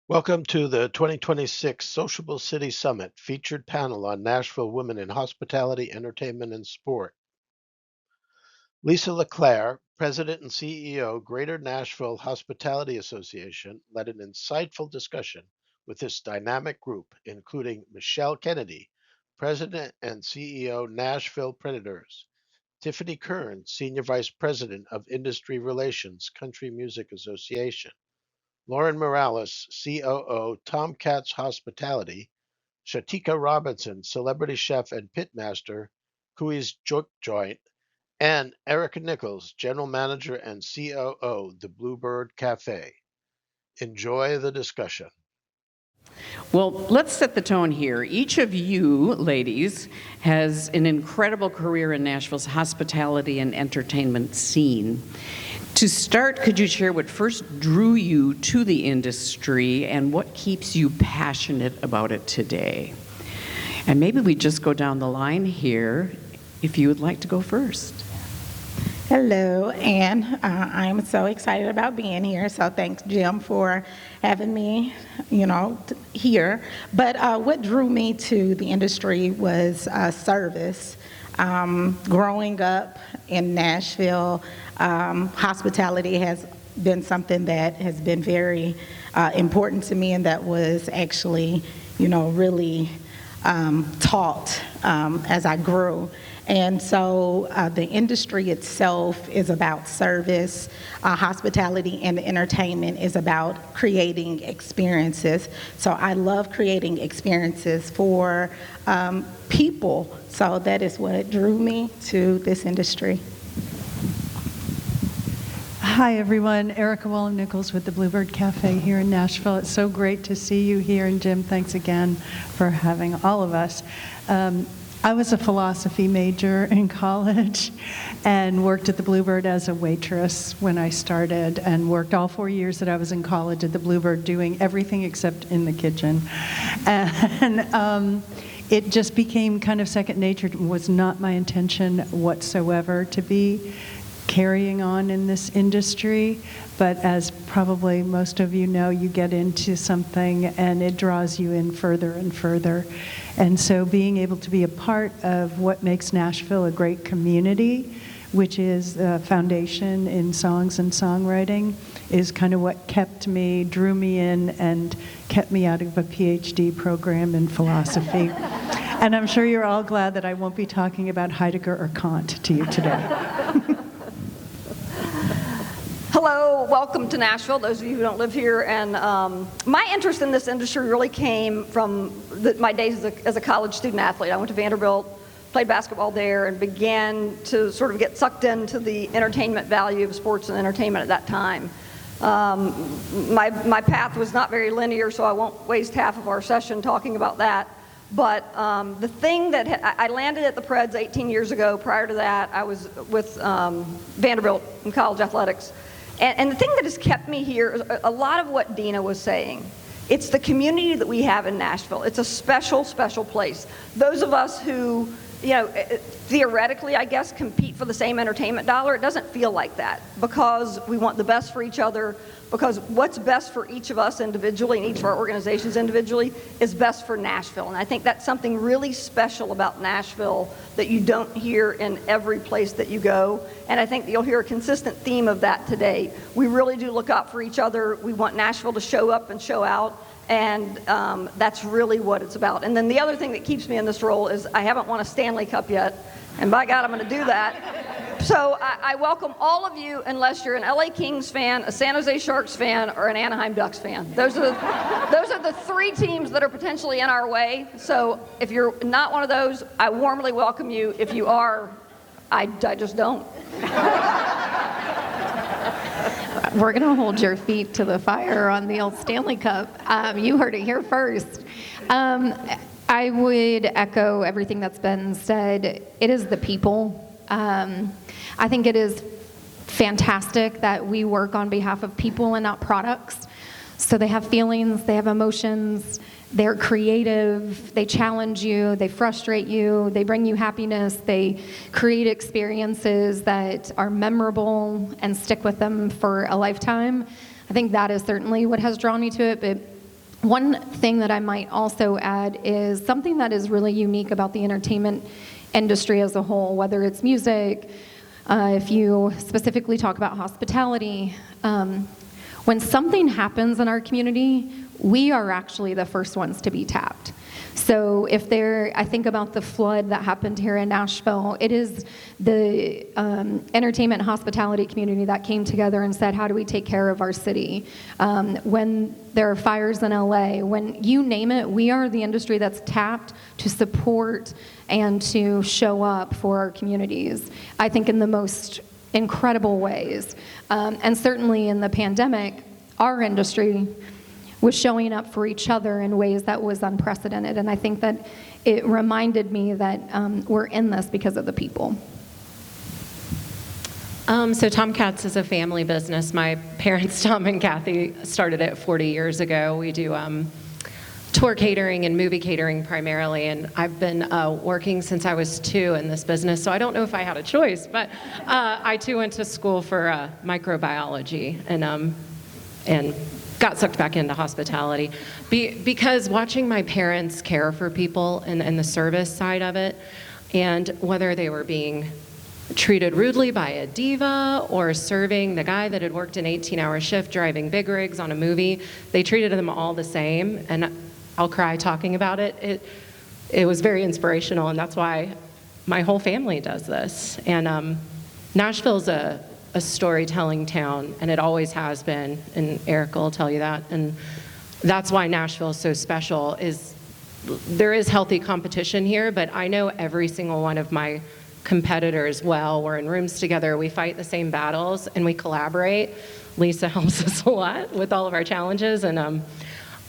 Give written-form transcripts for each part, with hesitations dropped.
Welcome to the 2026 Sociable City Summit featured panel on Nashville women in hospitality, entertainment, and sport. Leesa LeClaire, President and CEO, Greater Nashville Hospitality Association, led an insightful discussion with this dynamic group, including Michelle Kennedy, President and CEO, Nashville Predators, Tiffany Kerns, Senior Vice President of Industry Relations, Country Music Association, Lauren Morales, COO, TomKats Hospitality, Shaticka Robinson, Celebrity Chef and Pitmaster, Cui's Jook Joint, and Erika Nichols, General Manager and COO, the Bluebird Café. Enjoy the discussion. Well, let's set the tone here. Each of you, ladies, has an incredible career in Nashville's hospitality and entertainment scene. To start, could you share what first drew you to the industry and what keeps you passionate about it today? And maybe we just go down the line here, if you would like to go first. Hello, and I'm so excited about being here. So thanks, Jim, for having me, here. But what drew me to the industry was service. Growing up in Nashville, hospitality has been something that has been very important to me, and that was actually, really taught as I grew. And so the industry itself is about service. Hospitality and entertainment is about creating experiences. So I love creating experiences for people. So that is what drew me to this industry. Hi, everyone. Erika, Wollam, Nichols with the Bluebird Café here in Nashville. It's so great to see you here. And Jim, thanks again for having all of us. I was a philosophy major in college and worked at the Bluebird as a waitress when I started, and worked all 4 years that I was in college at the Bluebird doing everything except in the kitchen. And it just became kind of second nature. It was not my intention whatsoever to be carrying on in this industry, but as probably most of you know, you get into something and it draws you in further and further. And so being able to be a part of what makes Nashville a great community, which is the foundation in songs and songwriting, is kind of what drew me in and kept me out of a PhD program in philosophy. And I'm sure you're all glad that I won't be talking about Heidegger or Kant to you today. Hello, welcome to Nashville, those of you who don't live here. And my interest in this industry really came from my days as a college student athlete. I went to Vanderbilt, played basketball there, and began to sort of get sucked into the entertainment value of sports and entertainment at that time. My path was not very linear, so I won't waste half of our session talking about that. But the thing that I landed at the Preds 18 years ago. Prior to that, I was with Vanderbilt in college athletics. And the thing that has kept me here is a lot of what Dina was saying. It's the community that we have in Nashville. It's a special, special place. Those of us who, theoretically, I guess, compete for the same entertainment dollar, it doesn't feel like that, because we want the best for each other, because what's best for each of us individually and each of our organizations individually is best for Nashville. And I think that's something really special about Nashville that you don't hear in every place that you go. And I think that you'll hear a consistent theme of that today. We really do look out for each other. We want Nashville to show up and show out. And that's really what it's about. And then the other thing that keeps me in this role is I haven't won a Stanley Cup yet. And by God, I'm going to do that. So I welcome all of you, unless you're an LA Kings fan, a San Jose Sharks fan, or an Anaheim Ducks fan. Those are the three teams that are potentially in our way. So if you're not one of those, I warmly welcome you. If you are, I just don't. We're going to hold your feet to the fire on the old Stanley Cup. You heard it here first. I would echo everything that's been said. It is the people. I think it is fantastic that we work on behalf of people and not products. So they have feelings, they have emotions, they're creative, they challenge you, they frustrate you, they bring you happiness, they create experiences that are memorable and stick with them for a lifetime. I think that is certainly what has drawn me to it, but One thing that I might also add is something that is really unique about the entertainment industry as a whole, whether it's music, if you specifically talk about hospitality. When something happens in our community, we are actually the first ones to be tapped. So I think about the flood that happened here in Nashville. It is the entertainment and hospitality community that came together and said, how do we take care of our city? When there are fires in LA, when you name it, we are the industry that's tapped to support and to show up for our communities, I think in the most incredible ways. And certainly in the pandemic, our industry was showing up for each other in ways that was unprecedented. And I think that it reminded me that we're in this because of the people. So TomKats is a family business. My parents, Tom and Kathy, started it 40 years ago. We do tour catering and movie catering primarily, and I've been working since I was 2 in this business, so I don't know if I had a choice, but I too went to school for microbiology and got sucked back into hospitality because watching my parents care for people and the service side of it, and whether they were being treated rudely by a diva or serving the guy that had worked an 18-hour shift driving big rigs on a movie, they treated them all the same, and I'll cry talking about it. It was very inspirational, and that's why my whole family does this. And Nashville's a storytelling town, and it always has been, and Erika will tell you that. And that's why Nashville is so special, is there is healthy competition here, but I know every single one of my competitors well. We're in rooms together, we fight the same battles, and we collaborate. Leesa helps us a lot with all of our challenges, and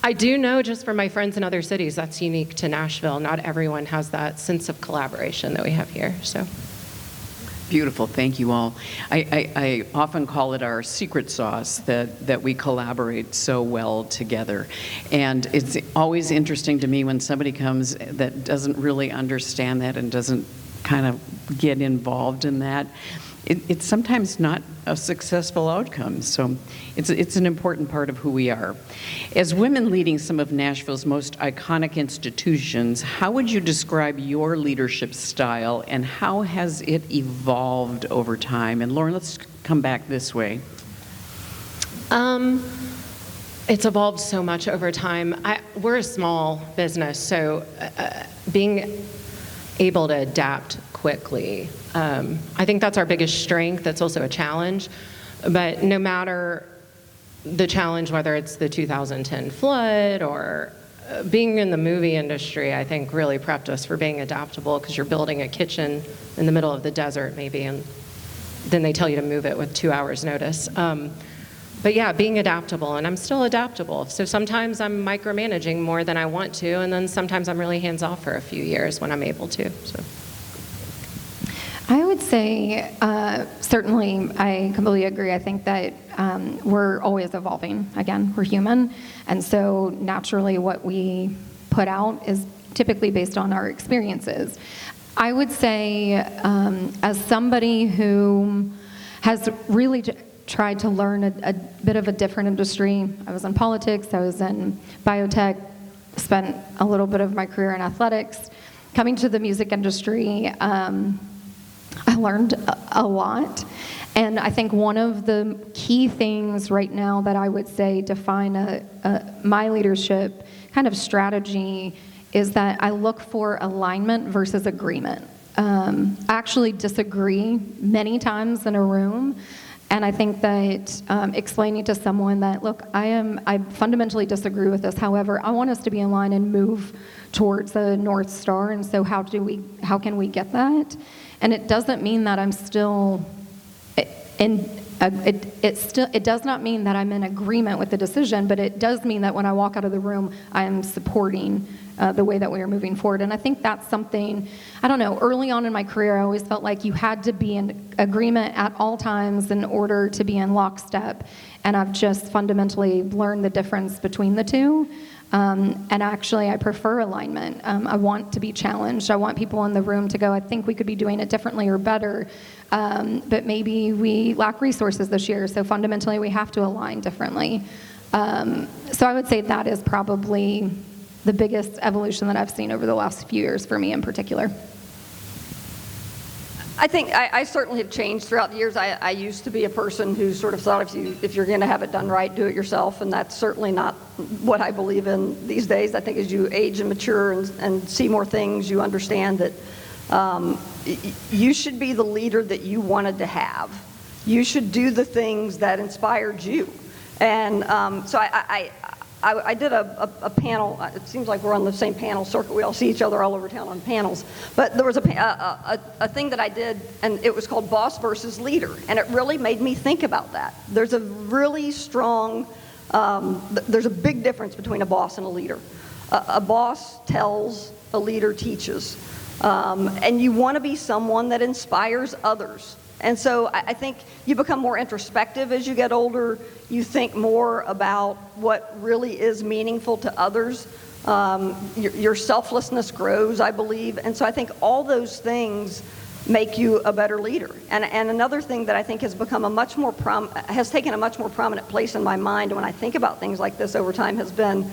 I do know just from my friends in other cities that's unique to Nashville. Not everyone has that sense of collaboration that we have here, so. Beautiful, thank you all. I often call it our secret sauce that we collaborate so well together. And it's always interesting to me when somebody comes that doesn't really understand that and doesn't kind of get involved in that. It's sometimes not a successful outcome, so it's an important part of who we are. As women leading some of Nashville's most iconic institutions, how would you describe your leadership style, and how has it evolved over time? And Lauren, let's come back this way. It's evolved so much over time. We're a small business, so being able to adapt quickly. I think that's our biggest strength. That's also a challenge. But no matter the challenge, whether it's the 2010 flood or being in the movie industry, I think really prepped us for being adaptable, because you're building a kitchen in the middle of the desert maybe, and then they tell you to move it with 2 hours notice. But yeah, being adaptable, and I'm still adaptable. So sometimes I'm micromanaging more than I want to, and then sometimes I'm really hands-off for a few years when I'm able to. So. I would say, certainly, I completely agree. I think that we're always evolving. Again, we're human, and so naturally what we put out is typically based on our experiences. I would say, as somebody who has really tried to learn a bit of a different industry, I was in politics, I was in biotech, spent a little bit of my career in athletics. Coming to the music industry, I learned a lot, and I think one of the key things right now that I would say define my leadership kind of strategy is that I look for alignment versus agreement. I actually disagree many times in a room, and I think that explaining to someone that, look, I fundamentally disagree with this, however, I want us to be in line and move towards the North Star, and so how can we get that? And it doesn't mean that I'm still it does not mean that I'm in agreement with the decision, but it does mean that when I walk out of the room, I am supporting the way that we are moving forward. And I think that's something, I don't know, early on in my career, I always felt like you had to be in agreement at all times in order to be in lockstep. And I've just fundamentally learned the difference between the two. And actually, I prefer alignment. I want to be challenged. I want people in the room to go, I think we could be doing it differently or better, but maybe we lack resources this year, so fundamentally we have to align differently. So I would say that is probably the biggest evolution that I've seen over the last few years for me in particular. I think I certainly have changed throughout the years. I used to be a person who sort of thought if you're going to have it done right, do it yourself, and that's certainly not what I believe in these days. I think as you age and mature and see more things, you understand that you should be the leader that you wanted to have. You should do the things that inspired you. And so I did a panel. It seems like we're on the same panel circuit. We all see each other all over town on panels. But there was a thing that I did, and it was called Boss versus Leader. And it really made me think about that. There's a really strong, there's a big difference between a boss and a leader. A boss tells, a leader teaches. And you want to be someone that inspires others. And so I think you become more introspective as you get older. You think more about what really is meaningful to others. Your selflessness grows, I believe. And so I think all those things make you a better leader. And another thing that I think has become has taken a much more prominent place in my mind when I think about things like this over time has been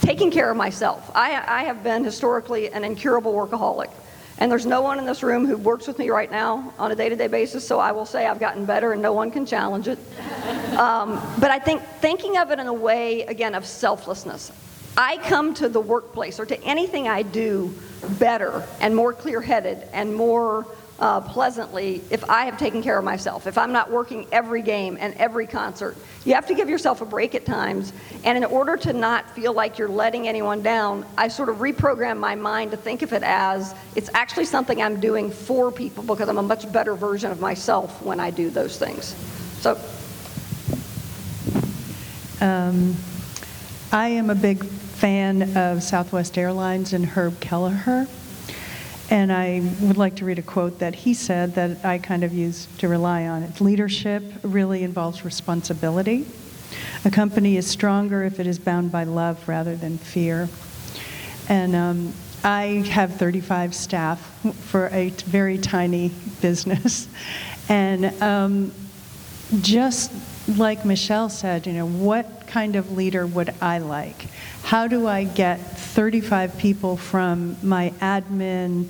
taking care of myself. I have been historically an incurable workaholic. And there's no one in this room who works with me right now on a day-to-day basis, so I will say I've gotten better and no one can challenge it. But I think thinking of it in a way, again, of selflessness. I come to the workplace or to anything I do better and more clear-headed and more pleasantly if I have taken care of myself, if I'm not working every game and every concert. You have to give yourself a break at times, and in order to not feel like you're letting anyone down, I sort of reprogram my mind to think of it as it's actually something I'm doing for people because I'm a much better version of myself when I do those things. So. I am a big fan of Southwest Airlines and Herb Kelleher. And I would like to read a quote that he said that I kind of use to rely on. It's leadership really involves responsibility. A company is stronger if it is bound by love rather than fear. And I have 35 staff for a very tiny business. And just like Michelle said, what kind of leader would I like? How do I get 35 people from my admin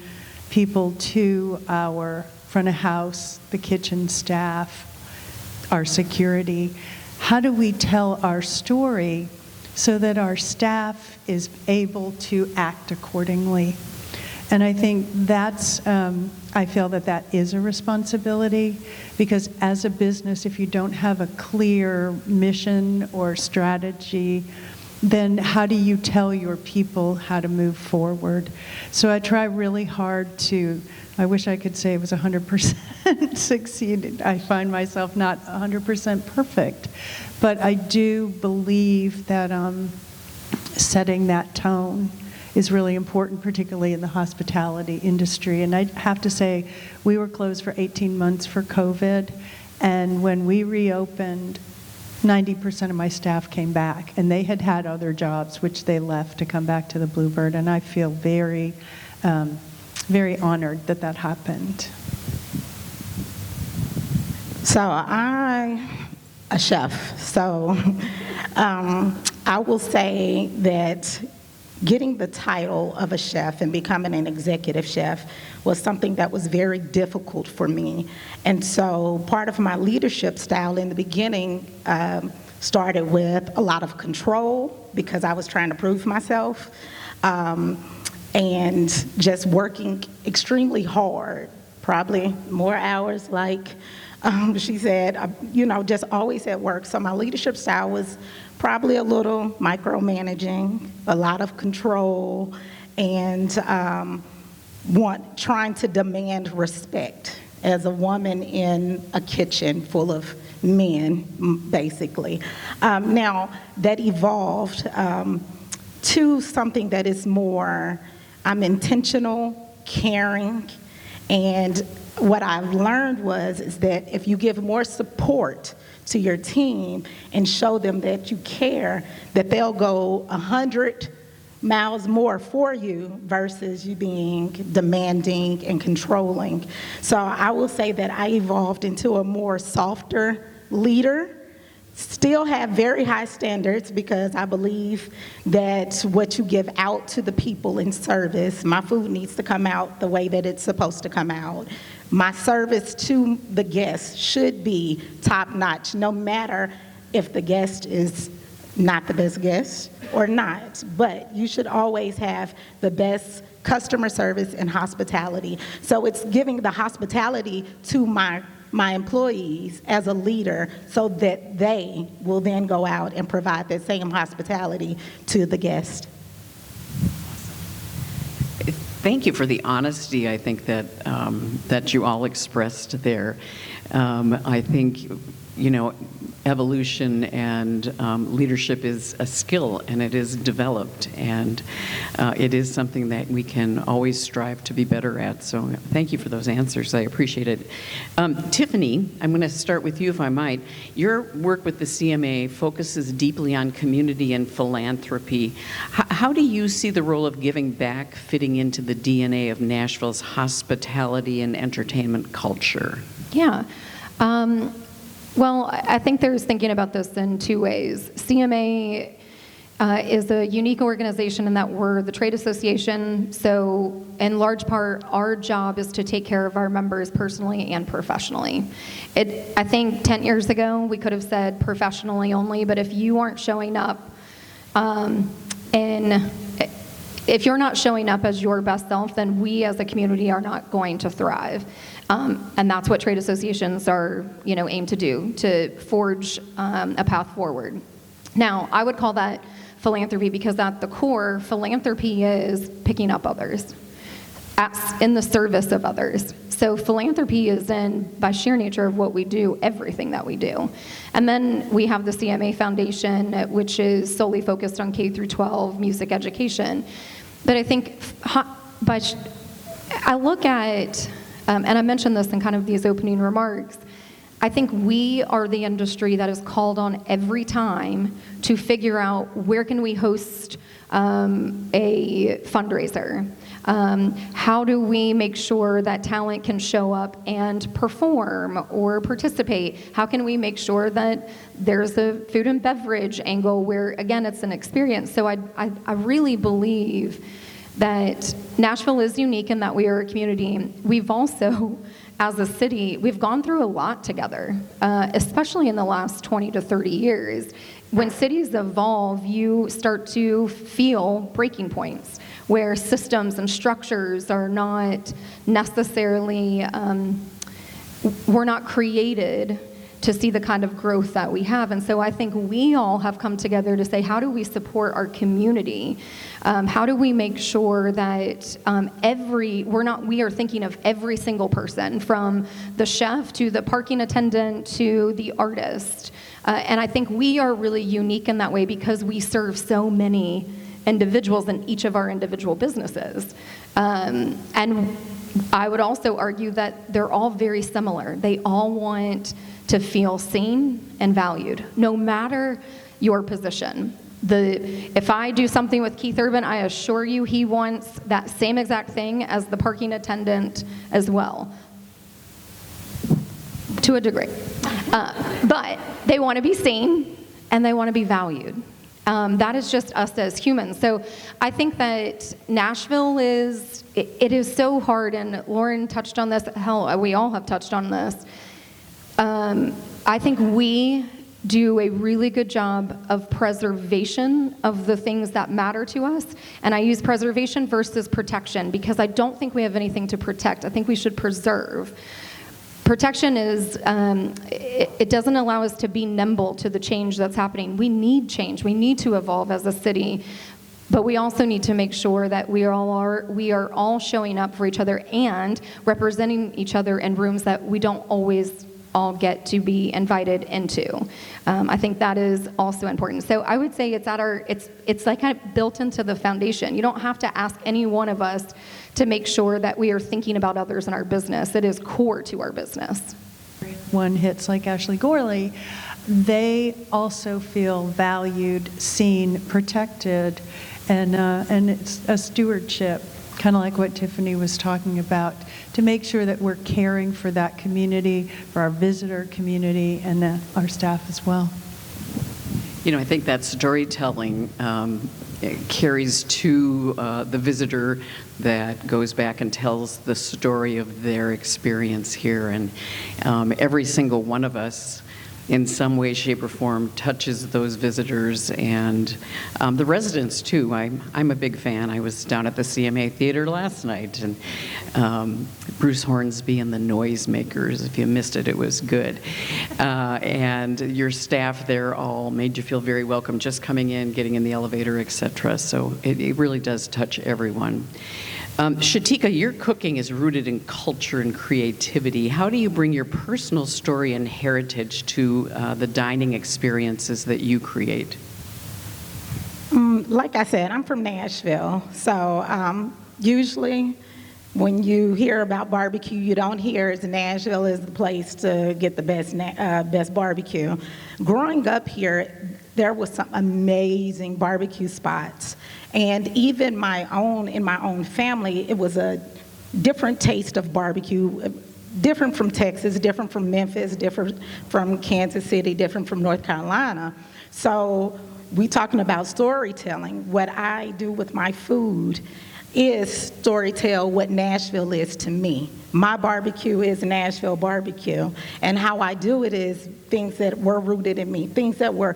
people to our front of house, the kitchen staff, our security? How do we tell our story so that our staff is able to act accordingly? And I think that's, I feel that is a responsibility, because as a business, if you don't have a clear mission or strategy, then how do you tell your people how to move forward? So I try really hard to, I wish I could say it was 100% succeeded. I find myself not 100% perfect, but I do believe that setting that tone is really important, particularly in the hospitality industry. And I have to say, we were closed for 18 months for COVID, and when we reopened, 90% of my staff came back, and they had had other jobs, which they left to come back to the Bluebird, and I feel very, very honored that that happened. So I'm a chef, so I will say that getting the title of a chef and becoming an executive chef was something that was very difficult for me. And so part of my leadership style in the beginning started with a lot of control, because I was trying to prove myself, and just working extremely hard, probably more hours, like she said, just always at work. So my leadership style was probably a little micromanaging, a lot of control, and trying to demand respect as a woman in a kitchen full of men, basically. Now, that evolved to something that is more, I'm intentional, caring, and what I've learned is that if you give more support to your team and show them that you care, that they'll go 100 miles more for you versus you being demanding and controlling. So I will say that I evolved into a more softer leader Still have very high standards because I believe that what you give out to the people in service, my food needs to come out the way that it's supposed to come out. My service to the guests should be top-notch, no matter if the guest is not the best guest or not. But you should always have the best customer service and hospitality. So it's giving the hospitality to my employees as a leader so that they will then go out and provide that same hospitality to the guest. Thank you for the honesty, I think, that you all expressed there. I think, evolution and leadership is a skill, and it is developed, and it is something that we can always strive to be better at. So thank you for those answers. I appreciate it. Tiffany, I'm going to start with you, if I might. Your work with the CMA focuses deeply on community and philanthropy. How do you see the role of giving back fitting into the DNA of Nashville's hospitality and entertainment culture? Yeah. Well, I think there's thinking about this in two ways. CMA is a unique organization in that we're the trade association, so in large part, our job is to take care of our members personally and professionally. I think 10 years ago, we could have said professionally only, but if you aren't showing up if you're not showing up as your best self, then we as a community are not going to thrive. And that's what trade associations are, aimed to do, to forge a path forward. Now, I would call that philanthropy because at the core, philanthropy is picking up others in the service of others. So philanthropy is by sheer nature of what we do, everything that we do. And then we have the CMA Foundation, which is solely focused on K through 12 music education. But I think I look at, and I mentioned this in kind of these opening remarks, I think we are the industry that is called on every time to figure out where can we host a fundraiser. How do we make sure that talent can show up and perform or participate? How can we make sure that there's a food and beverage angle where, again, it's an experience? So I really believe that Nashville is unique in that we are a community. We've also, as a city, we've gone through a lot together, especially in the last 20 to 30 years. When cities evolve, you start to feel breaking points where systems and structures are not necessarily, were not created to see the kind of growth that we have. And so I think we all have come together to say, how do we support our community? How do we make sure that we are thinking of every single person, from the chef to the parking attendant to the artist. And I think we are really unique in that way because we serve so many individuals in each of our individual businesses. And I would also argue that they're all very similar. They all want to feel seen and valued, no matter your position. If I do something with Keith Urban, I assure you he wants that same exact thing as the parking attendant as well, to a degree. But they want to be seen and they want to be valued. That is just us as humans. So I think that Nashville it is so hard, and Lauren touched on this, hell, we all have touched on this. I think we do a really good job of preservation of the things that matter to us. And I use preservation versus protection because I don't think we have anything to protect. I think we should preserve. Protection is, it doesn't allow us to be nimble to the change that's happening. We need change. We need to evolve as a city. But we also need to make sure that we are all showing up for each other and representing each other in rooms that we don't always all get to be invited into. I think that is also important. So I would say it's like kind of built into the foundation. You don't have to ask any one of us to make sure that we are thinking about others in our business. It is core to our business. One hits like Ashley Gorley, they also feel valued, seen, protected, and it's a stewardship, kind of like what Tiffany was talking about, to make sure that we're caring for that community, for our visitor community, and our staff as well. You know, I think that storytelling carries to the visitor that goes back and tells the story of their experience here. And every single one of us, in some way, shape, or form, touches those visitors and the residents, too. I'm a big fan. I was down at the CMA Theater last night, and Bruce Hornsby and the Noisemakers. If you missed it, it was good. And your staff there all made you feel very welcome, just coming in, getting in the elevator, etc. So it really does touch everyone. Shaticka, your cooking is rooted in culture and creativity. How do you bring your personal story and heritage to the dining experiences that you create? Like I said, I'm from Nashville, so usually when you hear about barbecue, you don't hear Nashville is the place to get the best barbecue. Growing up here, there was some amazing barbecue spots. And even in my own family, it was a different taste of barbecue, different from Texas, different from Memphis, different from Kansas City, different from North Carolina. So we talking about storytelling. What I do with my food is storytell what Nashville is to me. My barbecue is Nashville barbecue. And how I do it is things that were rooted in me, things that were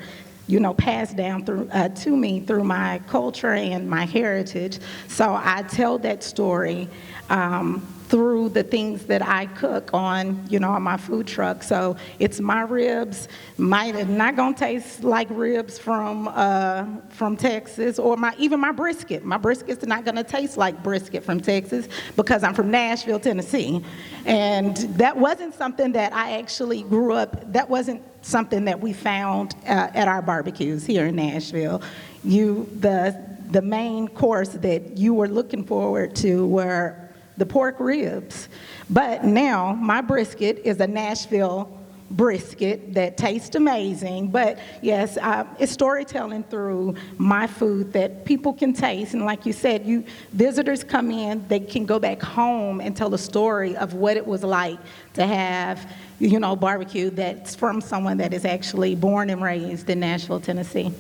passed down through to me through my culture and my heritage. So I tell that story through the things that I cook on my food truck. So it's my ribs. Not gonna taste like ribs from Texas, or even my brisket. My brisket's not gonna taste like brisket from Texas because I'm from Nashville, Tennessee. And that wasn't something that I actually grew up, that wasn't something that we found at our barbecues here in Nashville. The main course that you were looking forward to were the pork ribs. But now my brisket is a Nashville brisket that tastes amazing. But yes, it's storytelling through my food that people can taste. And like you said, visitors come in, they can go back home and tell a story of what it was like to have, barbecue that's from someone that is actually born and raised in Nashville, Tennessee.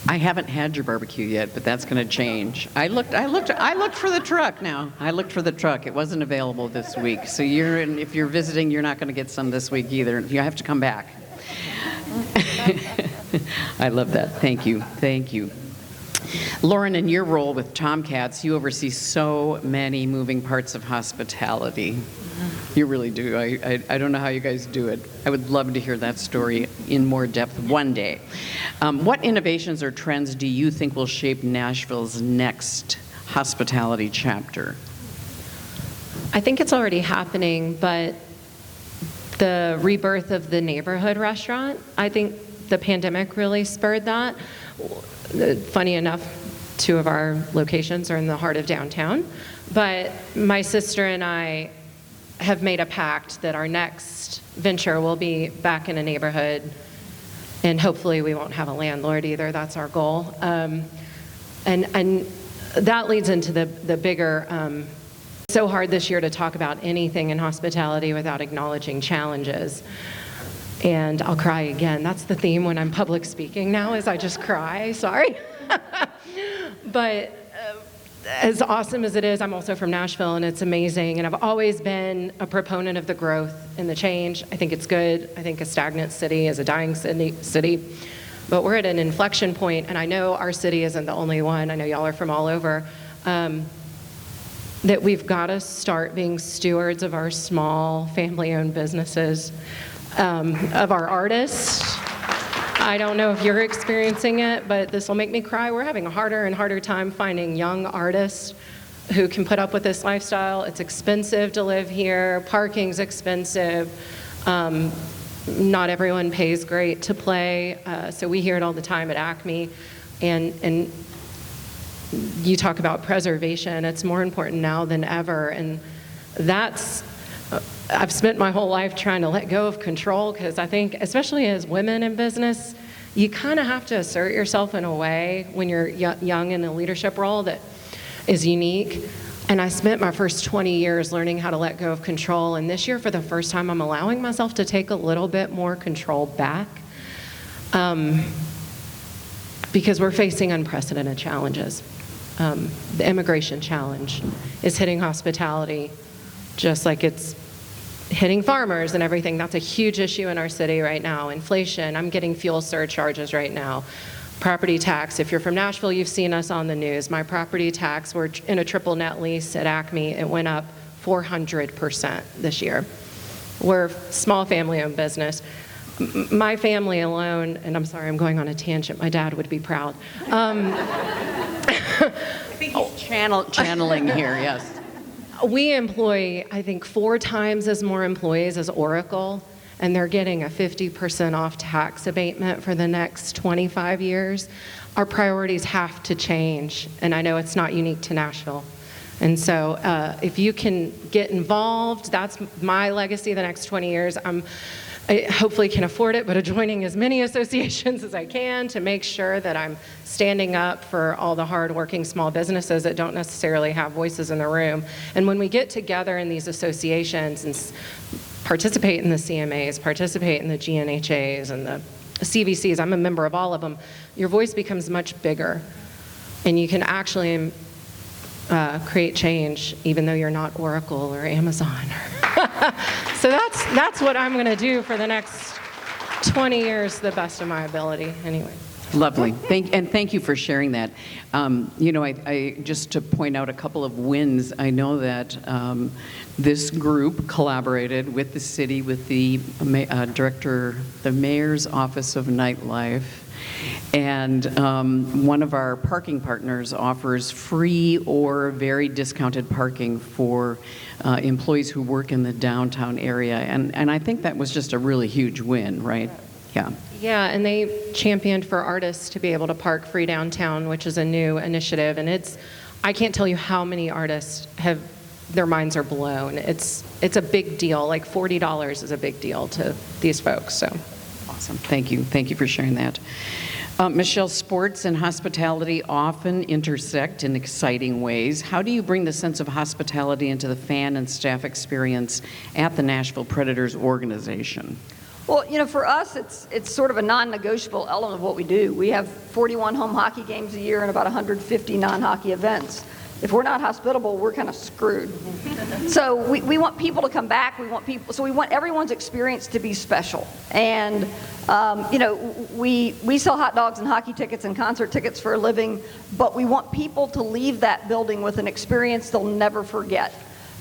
I haven't had your barbecue yet, but that's going to change. I looked for the truck now. I looked for the truck. It wasn't available this week. So if you're visiting, you're not going to get some this week either. You have to come back. I love that. Thank you. Thank you. Lauren, in your role with TomKats, you oversee so many moving parts of hospitality. You really do. I don't know how you guys do it. I would love to hear that story in more depth one day. What innovations or trends do you think will shape Nashville's next hospitality chapter? I think it's already happening, but the rebirth of the neighborhood restaurant, I think the pandemic really spurred that. Funny enough, 2 of our locations are in the heart of downtown, but my sister and I have made a pact that our next venture will be back in a neighborhood, and hopefully we won't have a landlord either. That's our goal. And that leads into the bigger, it's so hard this year to talk about anything in hospitality without acknowledging challenges. And I'll cry again. That's the theme when I'm public speaking now, is I just cry, sorry. But as awesome as it is, I'm also from Nashville, and it's amazing. And I've always been a proponent of the growth and the change. I think it's good. I think a stagnant city is a dying city. But we're at an inflection point, and I know our city isn't the only one. I know y'all are from all over. That we've got to start being stewards of our small family-owned businesses, of our artists. I don't know if you're experiencing it, but this will make me cry. We're having a harder and harder time finding young artists who can put up with this lifestyle. It's expensive to live here. Parking's expensive. Not everyone pays great to play. So we hear it all the time at Acme. And you talk about preservation. It's more important now than ever. And I've spent my whole life trying to let go of control, because I think, especially as women in business, you kind of have to assert yourself in a way when you're young in a leadership role that is unique. And I spent my first 20 years learning how to let go of control. And this year, for the first time, I'm allowing myself to take a little bit more control back, because we're facing unprecedented challenges. The immigration challenge is hitting hospitality just like it's hitting farmers and everything. That's a huge issue in our city right now. Inflation, I'm getting fuel surcharges right now. Property tax, if you're from Nashville, you've seen us on the news. My property tax, we're in a triple net lease at Acme, it went up 400% this year. We're a small family-owned business. My family alone, and I'm sorry, I'm going on a tangent, my dad would be proud. I think he's channeling here, yes. We employ, I think, 4 times as more employees as Oracle, and they're getting a 50% off tax abatement for the next 25 years. Our priorities have to change, and I know it's not unique to Nashville. And so if you can get involved, that's my legacy the next 20 years. I hopefully can afford it, but joining as many associations as I can to make sure that I'm standing up for all the hardworking small businesses that don't necessarily have voices in the room. And when we get together in these associations and participate in the CMAs, participate in the GNHAs and the CVCs, I'm a member of all of them, your voice becomes much bigger. And you can actually create change even though you're not Oracle or Amazon. So that's what I'm going to do for the next 20 years to the best of my ability anyway. Lovely. Thank you for sharing that. I just to point out a couple of wins, I know that this group collaborated with the city, with the director, the mayor's office of nightlife, and one of our parking partners offers free or very discounted parking for employees who work in the downtown area. And I think that was just a really huge win, right? Yeah. Yeah, and they championed for artists to be able to park free downtown, which is a new initiative. And I can't tell you how many artists their minds are blown. It's a big deal. Like $40 is a big deal to these folks, so. Awesome. Thank you. Thank you for sharing that. Michelle, sports and hospitality often intersect in exciting ways. How do you bring the sense of hospitality into the fan and staff experience at the Nashville Predators organization? Well, for us, it's sort of a non-negotiable element of what we do. We have 41 home hockey games a year and about 150 non-hockey events. If we're not hospitable, we're kind of screwed. So we want people to come back. We want everyone's experience to be special. And we sell hot dogs and hockey tickets and concert tickets for a living, but we want people to leave that building with an experience they'll never forget,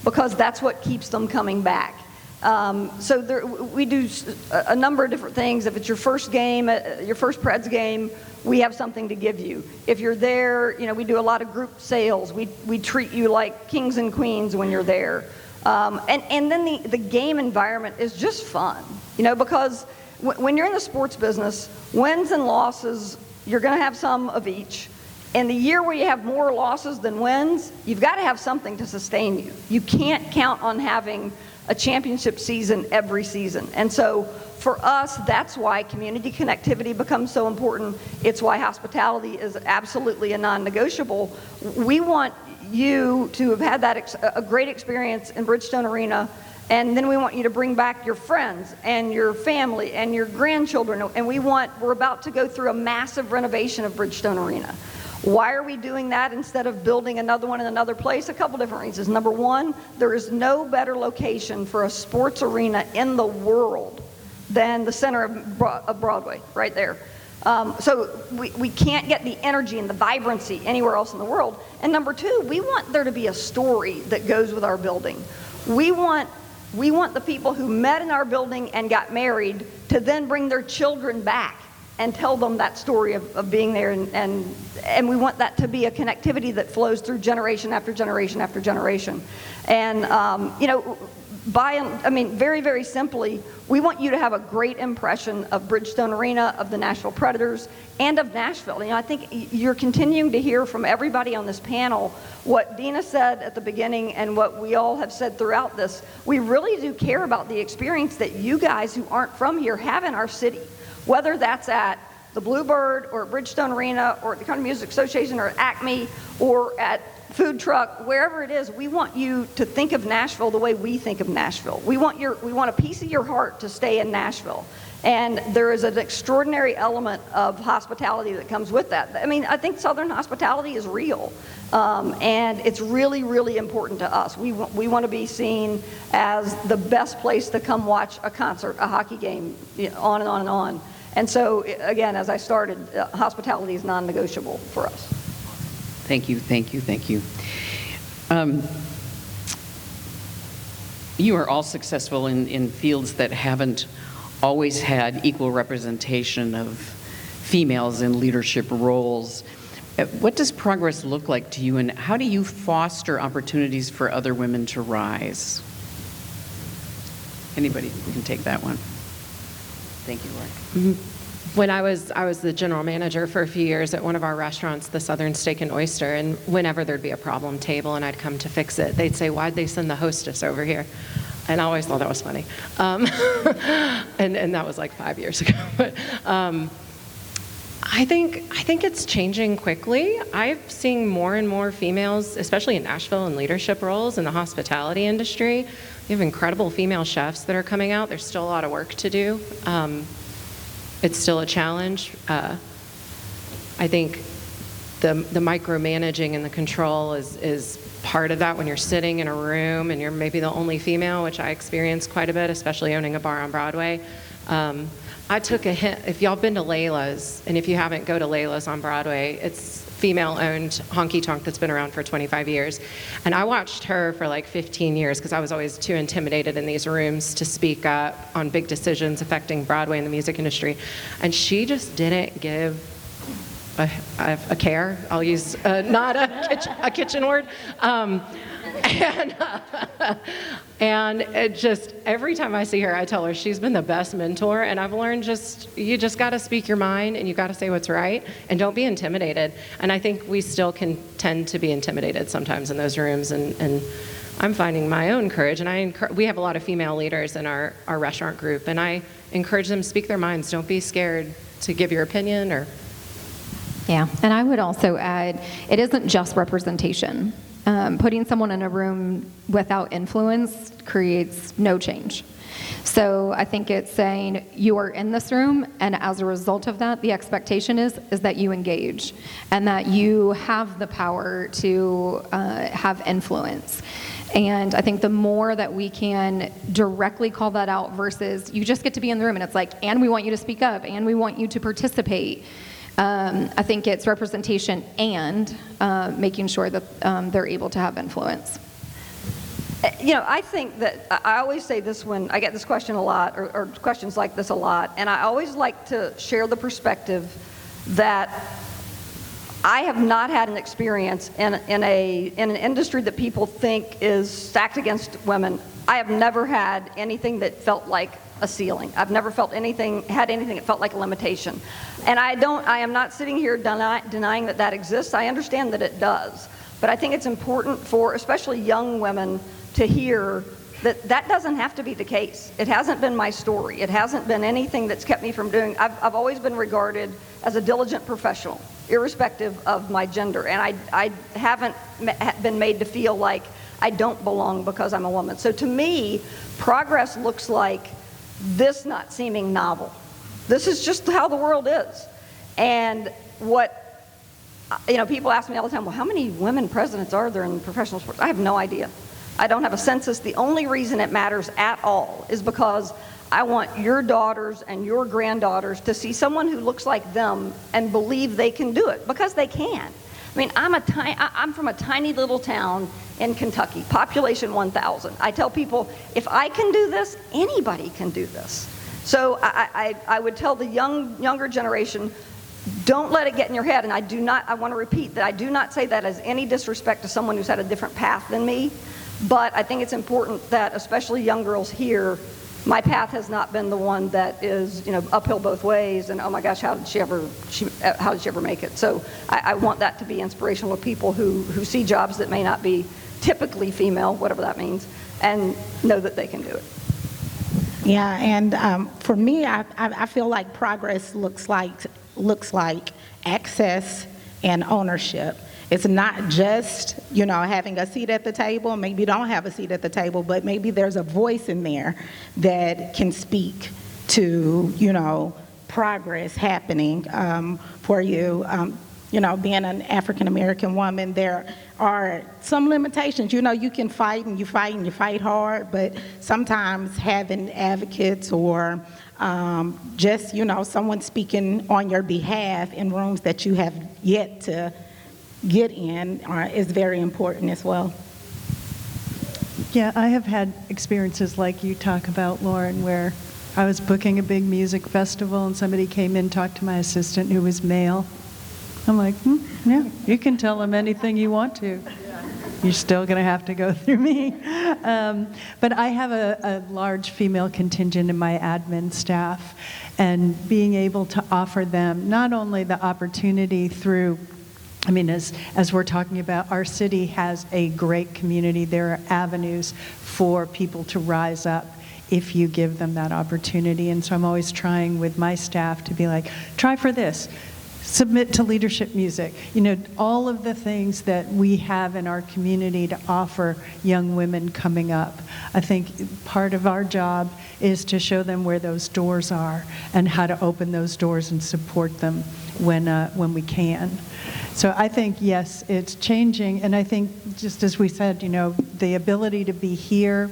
because that's what keeps them coming back. We do a number of different things. If it's your first game, your first Preds game, we have something to give you. If you're there, we do a lot of group sales. We treat you like kings and queens when you're there. And then the game environment is just fun, because when you're in the sports business, wins and losses, you're going to have some of each. And the year where you have more losses than wins, you've got to have something to sustain you. You can't count on having a championship season every season. And so for us, that's why community connectivity becomes so important. It's why hospitality is absolutely a non-negotiable. We want you to have had a great experience in Bridgestone Arena, and then we want you to bring back your friends and your family and your grandchildren. And we're about to go through a massive renovation of Bridgestone Arena. Why are we doing that instead of building another one in another place? A couple different reasons. Number one, there is no better location for a sports arena in the world than the center of Broadway, right there. So we can't get the energy and the vibrancy anywhere else in the world. And number two, we want there to be a story that goes with our building. We want the people who met in our building and got married to then bring their children back and tell them that story of being there, and we want that to be a connectivity that flows through generation after generation after generation. And very, very simply, we want you to have a great impression of Bridgestone Arena, of the Nashville Predators, and of Nashville. I think you're continuing to hear from everybody on this panel what Dina said at the beginning and what we all have said throughout this. We really do care about the experience that you guys who aren't from here have in our city. Whether that's at the Bluebird or at Bridgestone Arena or at the Country Music Association or at Acme or at food truck, wherever it is, we want you to think of Nashville the way we think of Nashville. We want a piece of your heart to stay in Nashville. And there is an extraordinary element of hospitality that comes with that. I mean, I think Southern hospitality is real. And it's really, really important to us. We want to be seen as the best place to come watch a concert, a hockey game, on and on and on. And so, again, as I started, hospitality is non-negotiable for us. Thank you, thank you, thank you. You are all successful in fields that haven't always had equal representation of females in leadership roles. What does progress look like to you, and how do you foster opportunities for other women to rise? Anybody can take that one. Thank you, Laura. When I was the general manager for a few years at one of our restaurants, the Southern Steak and Oyster, and whenever there'd be a problem table and I'd come to fix it, they'd say, "Why'd they send the hostess over here?" And I always thought that was funny. And that was like 5 years ago. But I think it's changing quickly. I'm seeing more and more females, especially in Nashville, in leadership roles in the hospitality industry. We have incredible female chefs that are coming out. There's still a lot of work to do. It's still a challenge. I think the micromanaging and the control is part of that when you're sitting in a room and you're maybe the only female, which I experienced quite a bit, especially owning a bar on Broadway. I took a hint. If y'all been to Layla's, and if you haven't, go to Layla's on Broadway. It's female-owned honky-tonk that's been around for 25 years. And I watched her for like 15 years because I was always too intimidated in these rooms to speak up on big decisions affecting Broadway and the music industry. And she just didn't give a care. I'll use not a kitchen word. And it just, every time I see her, I tell her she's been the best mentor, and I've learned you just got to speak your mind, and you got to say what's right, and don't be intimidated. And I think we still can tend to be intimidated sometimes in those rooms, and I'm finding my own courage, and we have a lot of female leaders in our restaurant group, and I encourage them to speak their minds. Don't be scared to give your opinion or... Yeah, and I would also add, it isn't just representation. Putting someone in a room without influence creates no change. So I think it's saying you are in this room, and as a result of that, the expectation is that you engage and that you have the power to have influence. And I think the more that we can directly call that out versus you just get to be in the room and it's like, and we want you to speak up and we want you to participate. I think it's representation and making sure that they're able to have influence. I think that I always say this when I get this question a lot, or questions like this a lot, and I always like to share the perspective that I have not had an experience in an industry that people think is stacked against women. I have never had anything that felt like a ceiling. I've never had anything that felt like a limitation. And I am not sitting here denying that exists. I understand that it does. But I think it's important for especially young women to hear that doesn't have to be the case. It hasn't been my story. It hasn't been anything that's kept me from doing. I've always been regarded as a diligent professional, irrespective of my gender. And I haven't been made to feel like I don't belong because I'm a woman. So to me, progress looks like this not seeming novel. This is just how the world is. And people ask me all the time, well, how many women presidents are there in professional sports? I have no idea. I don't have a census. The only reason it matters at all is because I want your daughters and your granddaughters to see someone who looks like them and believe they can do it, because they can. I mean, I'm from a tiny little town in Kentucky, population 1,000. I tell people, if I can do this, anybody can do this. So I would tell the younger generation, don't let it get in your head. And I want to repeat that I do not say that as any disrespect to someone who's had a different path than me, but I think it's important that especially young girls hear, my path has not been the one that is, uphill both ways, and oh my gosh, how did she ever make it? So I want that to be inspirational to people who see jobs that may not be typically female, whatever that means, and know that they can do it. Yeah, and for me, I feel like progress looks like access and ownership. It's not just, having a seat at the table. Maybe you don't have a seat at the table, but maybe there's a voice in there that can speak to, progress happening for you. Being an African-American woman, there are some limitations. You can fight and you fight hard, but sometimes having advocates or just, someone speaking on your behalf in rooms that you have yet to get in is very important as well. Yeah, I have had experiences like you talk about, Lauren, where I was booking a big music festival and somebody came in, talked to my assistant who was male. I'm like, yeah, you can tell them anything you want to. You're still going to have to go through me. But I have a large female contingent in my admin staff, and being able to offer them not only the opportunity through, as we're talking about, our city has a great community. There are avenues for people to rise up if you give them that opportunity. And so I'm always trying with my staff to be like, try for this. Submit to leadership music. All of the things that we have in our community to offer young women coming up. I think part of our job is to show them where those doors are and how to open those doors and support them when we can. So I think, yes, it's changing. And I think, just as we said, the ability to be here,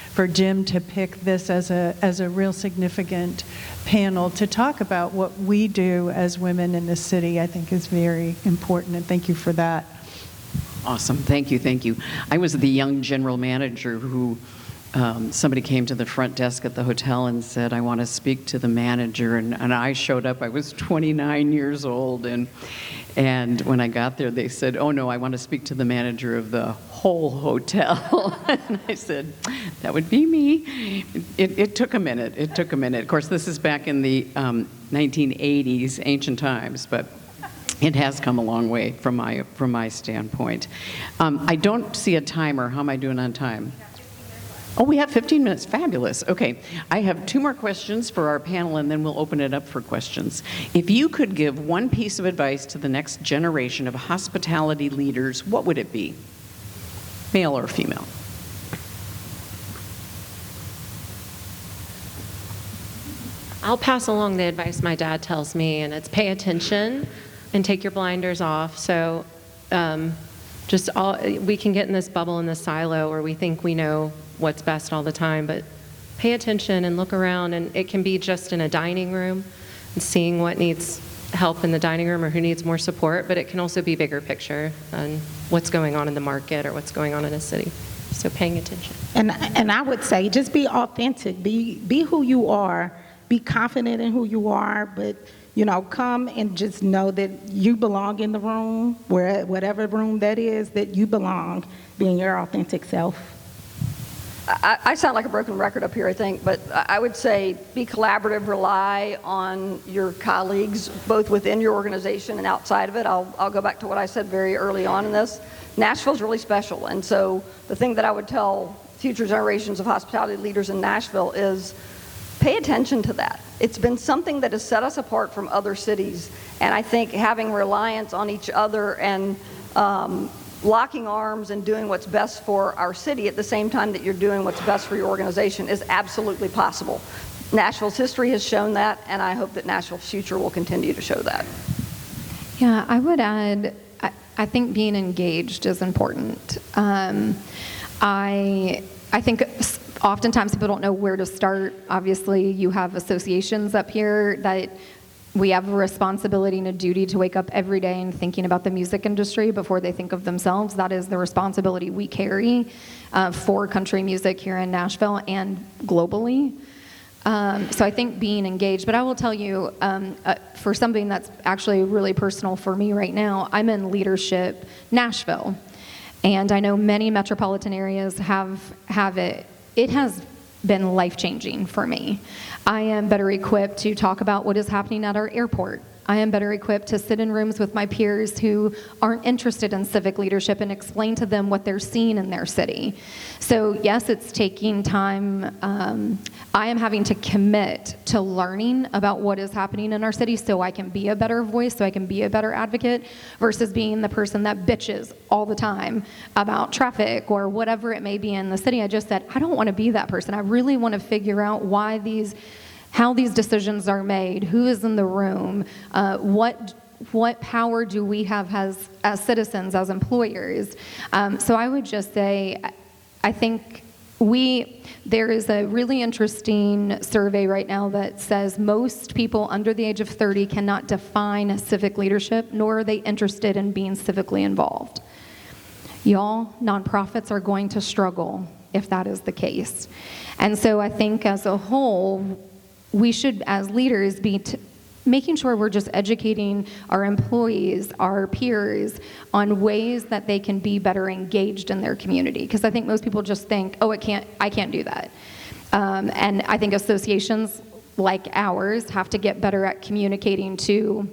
for Jim to pick this as a real significant panel to talk about what we do as women in the city, I think is very important, and thank you for that. Awesome. Thank you. I was the young general manager who somebody came to the front desk at the hotel and said, I want to speak to the manager, and I showed up. I was 29 years old, and when I got there, they said, oh no, I want to speak to the manager of the whole hotel. And I said, that would be me. It took a minute. Of course, this is back in the 1980s, ancient times, but it has come a long way from my standpoint. I don't see a timer. How am I doing on time? Oh, we have 15 minutes. Fabulous. Okay. I have 2 more questions for our panel, and then we'll open it up for questions. If you could give one piece of advice to the next generation of hospitality leaders, what would it be? Male or female? I'll pass along the advice my dad tells me, and it's pay attention and take your blinders off. So we can get in this bubble, in this silo where we think we know what's best all the time, but pay attention and look around, and it can be just in a dining room and seeing what needs help in the dining room or who needs more support, but it can also be bigger picture on what's going on in the market or what's going on in a city. So paying attention. And I would say just be authentic, be who you are, be confident in who you are, but come and just know that you belong in the room, whatever room that is, that you belong, being your authentic self. I sound like a broken record up here, I think, but I would say be collaborative, rely on your colleagues, both within your organization and outside of it. I'll go back to what I said very early on in this. Nashville's really special, and so the thing that I would tell future generations of hospitality leaders in Nashville is pay attention to that. It's been something that has set us apart from other cities, and I think having reliance on each other and locking arms and doing what's best for our city at the same time that you're doing what's best for your organization is absolutely possible. Nashville's history has shown that, and I hope that Nashville's future will continue to show that. Yeah, I would add, I think being engaged is important. I think oftentimes people don't know where to start. Obviously, you have associations up here that we have a responsibility and a duty to wake up every day and thinking about the music industry before they think of themselves. That is the responsibility we carry for country music here in Nashville and globally. So I think being engaged, but I will tell you, for something that's actually really personal for me right now, I'm in Leadership Nashville. And I know many metropolitan areas have it. It has been life-changing for me. I am better equipped to talk about what is happening at our airport. I am better equipped to sit in rooms with my peers who aren't interested in civic leadership and explain to them what they're seeing in their city. So yes, it's taking time. I am having to commit to learning about what is happening in our city so I can be a better voice, so I can be a better advocate, versus being the person that bitches all the time about traffic or whatever it may be in the city. I just said, I don't want to be that person. I really want to figure out how these decisions are made, who is in the room, what power do we have as citizens, as employers. So I would just say, I think there is a really interesting survey right now that says most people under the age of 30 cannot define civic leadership, nor are they interested in being civically involved. Y'all, nonprofits are going to struggle if that is the case. And so I think as a whole, we should, as leaders, be making sure we're just educating our employees, our peers, on ways that they can be better engaged in their community. Because I think most people just think, oh, I can't do that. And I think associations like ours have to get better at communicating to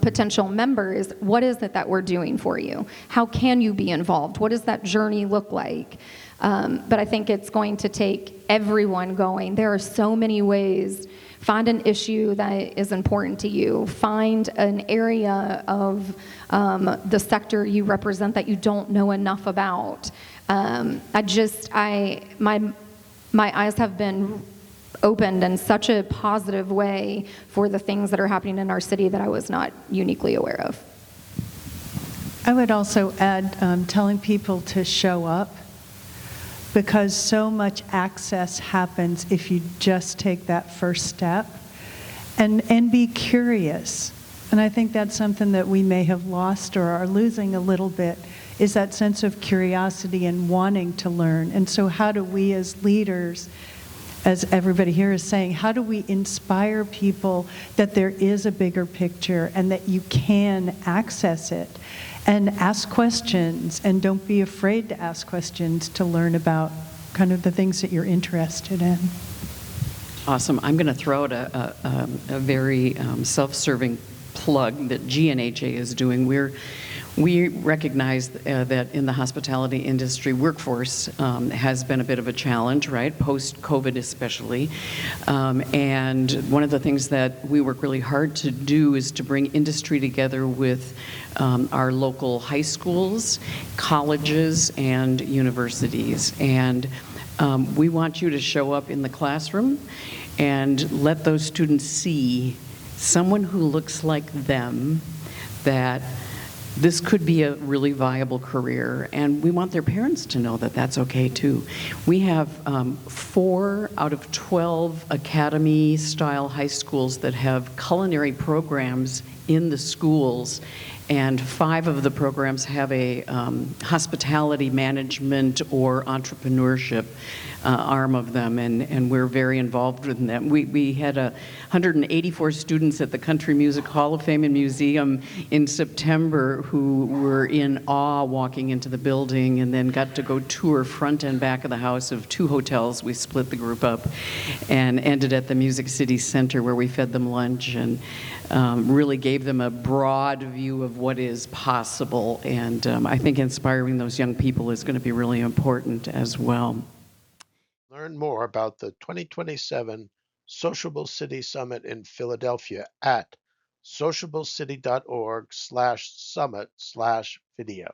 potential members, what is it that we're doing for you? How can you be involved? What does that journey look like? But I think it's going to take everyone going. There are so many ways. Find an issue that is important to you. Find an area of the sector you represent that you don't know enough about. My eyes have been opened in such a positive way for the things that are happening in our city that I was not uniquely aware of. I would also add telling people to show up, because so much access happens if you just take that first step and be curious. And I think that's something that we may have lost or are losing a little bit, is that sense of curiosity and wanting to learn. And so how do we as leaders, as everybody here is saying, how do we inspire people that there is a bigger picture and that you can access it? And ask questions, and don't be afraid to ask questions to learn about kind of the things that you're interested in. Awesome. I'm going to throw out a very self-serving plug that GNHA is doing. We recognize that in the hospitality industry, workforce has been a bit of a challenge, right? Post-COVID especially. And one of the things that we work really hard to do is to bring industry together with our local high schools, colleges, and universities. And we want you to show up in the classroom and let those students see someone who looks like them, that this could be a really viable career, and we want their parents to know that that's okay too. We have 4 out of 12 academy-style high schools that have culinary programs in the schools, and 5 of the programs have a hospitality management or entrepreneurship arm of them, and we're very involved with them. We had 184 students at the Country Music Hall of Fame and Museum in September who were in awe walking into the building, and then got to go tour front and back of the house of 2 hotels. We split the group up and ended at the Music City Center, where we fed them lunch and really gave them a broad view of what is possible. And I think inspiring those young people is going to be really important as well. Learn more about the 2027 Sociable City Summit in Philadelphia at sociablecity.org/summit/video.